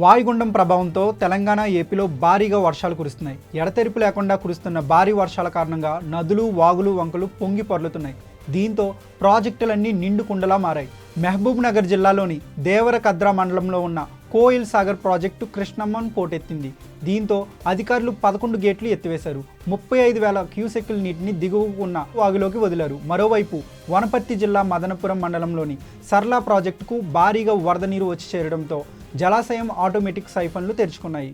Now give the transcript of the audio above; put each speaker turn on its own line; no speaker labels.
వాయుగుండం ప్రభావంతో తెలంగాణ ఏపీలో భారీగా వర్షాలు కురుస్తున్నాయి. ఎడతెరిపి లేకుండా కురుస్తున్న భారీ వర్షాల కారణంగా నదులు, వాగులు, వంకలు పొంగి పొర్లుతున్నాయి. దీంతో ప్రాజెక్టులన్నీ నిండు కుండలా మారాయి. మహబూబ్ నగర్ జిల్లాలోని దేవరకద్రా మండలంలో ఉన్న కోయిల్ సాగర్ ప్రాజెక్టు కృష్ణమ్మను పోటెత్తింది. దీంతో అధికారులు 11 గేట్లు ఎత్తివేశారు. 35,000 క్యూసెక్కుల నీటిని దిగువకు ఉన్న వాగులోకి వదిలారు. మరోవైపు వనపర్తి జిల్లా మదనపురం మండలంలోని సర్లా ప్రాజెక్టుకు భారీగా వరద నీరు వచ్చి చేరడంతో జలాశయం ఆటోమేటిక్ సైఫన్లు తెరుచుకున్నాయి.